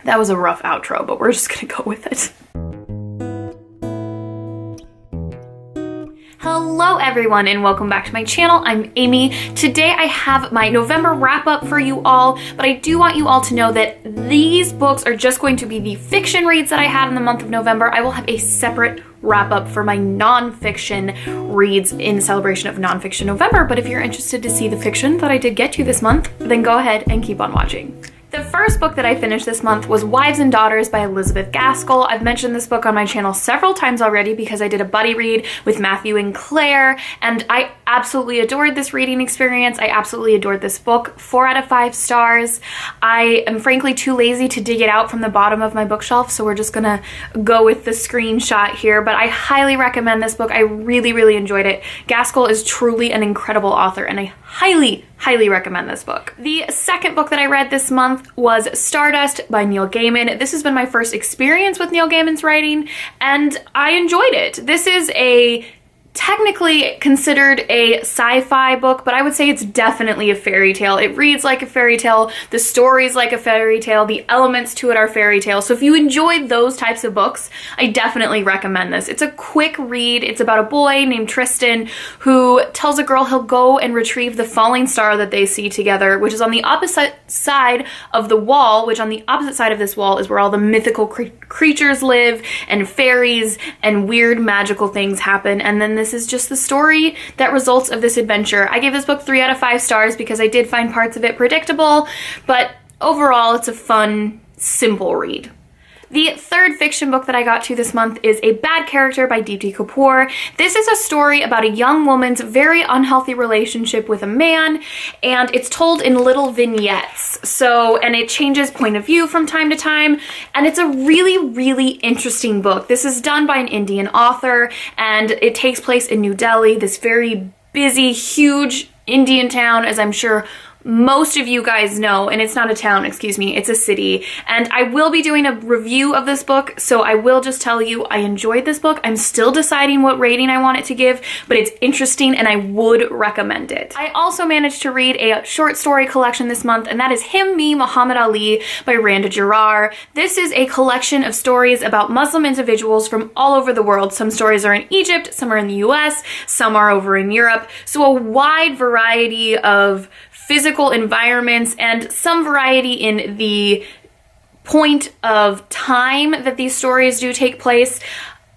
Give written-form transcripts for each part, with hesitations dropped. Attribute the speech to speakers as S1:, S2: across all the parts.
S1: That was a rough outro, but we're just gonna go with it. Hello everyone and welcome back to my channel. I'm Amy. Today I have my November wrap up for you all, but I do want you all to know that these books are just going to be the fiction reads that I had in the month of November. I will have a separate wrap up for my nonfiction reads in celebration of Nonfiction November, but if you're interested to see the fiction that I did get to this month, then go ahead and keep on watching. The first book that I finished this month was Wives and Daughters by Elizabeth Gaskell. I've mentioned this book on my channel several times already because I did a buddy read with Matthew and Claire, and I absolutely adored this reading experience. I absolutely adored this book. 4 out of 5 stars. I am frankly too lazy to dig it out from the bottom of my bookshelf, so we're just gonna go with the screenshot here, but I highly recommend this book. I really, really enjoyed it. Gaskell is truly an incredible author, and I highly recommend this book. The second book that I read this month was Stardust by Neil Gaiman. This has been my first experience with Neil Gaiman's writing, and I enjoyed it. This is technically considered a sci-fi book, but I would say it's definitely a fairy tale. It reads like a fairy tale, the story's like a fairy tale, the elements to it are fairy tale. So if you enjoy those types of books, I definitely recommend this. It's a quick read. It's about a boy named Tristan who tells a girl he'll go and retrieve the falling star that they see together, which is on the opposite side of the wall, which on the opposite side of this wall is where all the mythical creatures live and fairies and weird magical things happen. And then this is just the story that results of this adventure. I gave this book 3 out of 5 stars because I did find parts of it predictable, but overall it's a fun, simple read. The third fiction book that I got to this month is A Bad Character by Deepti Kapoor. This is a story about a young woman's very unhealthy relationship with a man, and it's told in little vignettes. And it changes point of view from time to time, and it's a really interesting book. This is done by an Indian author, and it takes place in New Delhi, this very busy, huge Indian town, as I'm sure most of you guys know, and it's not a town, excuse me, it's a city. And I will be doing a review of this book, so I will just tell you I enjoyed this book. I'm still deciding what rating I want it to give, but it's interesting and I would recommend it. I also managed to read a short story collection this month, and that is Him, Me, Muhammad Ali by Randa Jarrar. This is a collection of stories about Muslim individuals from all over the world. Some stories are in Egypt, some are in the US, some are over in Europe. So a wide variety of physical environments and some variety in the point of time that these stories do take place.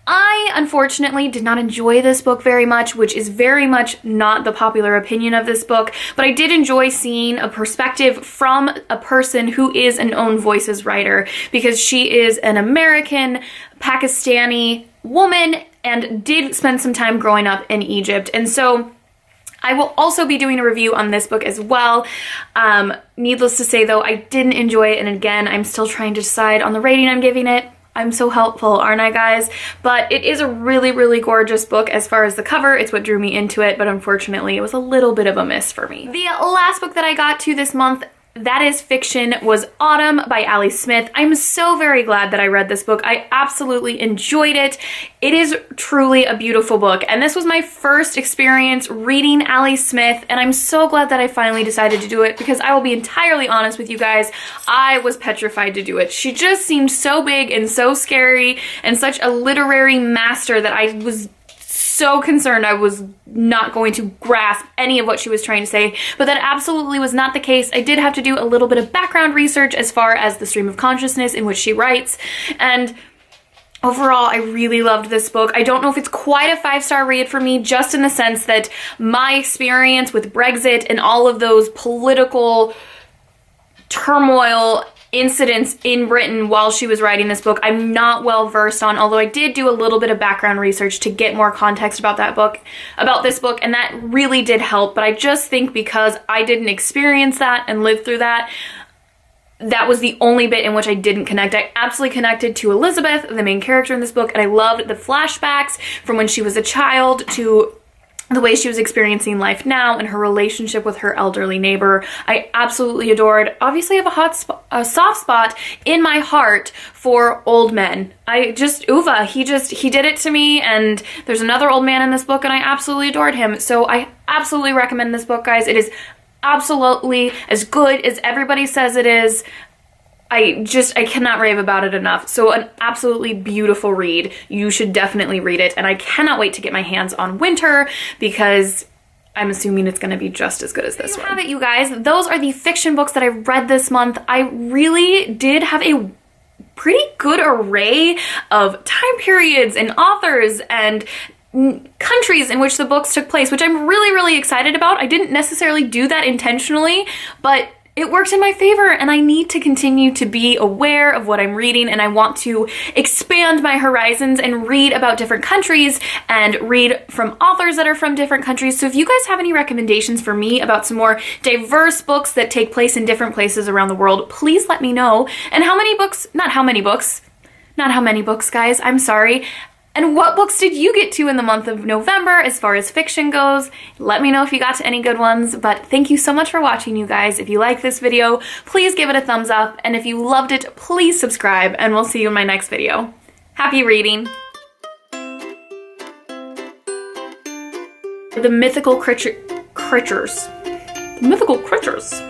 S1: I unfortunately did not enjoy this book very much, which is very much not the popular opinion of this book, but I did enjoy seeing a perspective from a person who is an Own Voices writer, because she is an American Pakistani woman and did spend some time growing up in Egypt. And so I will also be doing a review on this book as well. Needless to say though, I didn't enjoy it, and again, I'm still trying to decide on the rating I'm giving it. I'm so helpful, aren't I, guys? But it is a really gorgeous book as far as the cover. It's what drew me into it, but unfortunately it was a little bit of a miss for me. The last book that I got to this month that is fiction was Autumn by Ali Smith. I'm so very glad that I read this book. I absolutely enjoyed it. It is truly a beautiful book, and this was my first experience reading Ali Smith, and I'm so glad that I finally decided to do it, because I will be entirely honest with you guys, I was petrified to do it. She just seemed so big and so scary and such a literary master that I was so concerned I was not going to grasp any of what she was trying to say, but that absolutely was not the case. I did have to do a little bit of background research as far as the stream of consciousness in which she writes, and overall, I really loved this book. I don't know if it's quite a 5-star read for me, just in the sense that my experience with Brexit and all of those political turmoil incidents in Britain while she was writing this book, I'm not well versed on, although I did do a little bit of background research to get more context about this book, and that really did help. But I just think because I didn't experience that and live through that, that was the only bit in which I didn't connect. I absolutely connected to Elizabeth, the main character in this book, and I loved the flashbacks from when she was a child to the way she was experiencing life now and her relationship with her elderly neighbor. I absolutely adored. Obviously I have a soft spot in my heart for old men. Uwe, he did it to me, and there's another old man in this book and I absolutely adored him. So I absolutely recommend this book, guys. It is absolutely as good as everybody says it is. I cannot rave about it enough. So an absolutely beautiful read. You should definitely read it. And I cannot wait to get my hands on Winter because I'm assuming it's going to be just as good as this one. There you have it, you guys. Those are the fiction books that I read this month. I really did have a pretty good array of time periods and authors and countries in which the books took place, which I'm really, really excited about. I didn't necessarily do that intentionally, but it worked in my favor, and I need to continue to be aware of what I'm reading, and I want to expand my horizons and read about different countries and read from authors that are from different countries. So if you guys have any recommendations for me about some more diverse books that take place in different places around the world, please let me know. And not how many books, guys, I'm sorry. And what books did you get to in the month of November as far as fiction goes? Let me know if you got to any good ones, but thank you so much for watching, you guys. If you like this video, please give it a thumbs up, and if you loved it, please subscribe, and we'll see you in my next video. Happy reading! The mythical critters. The mythical critters.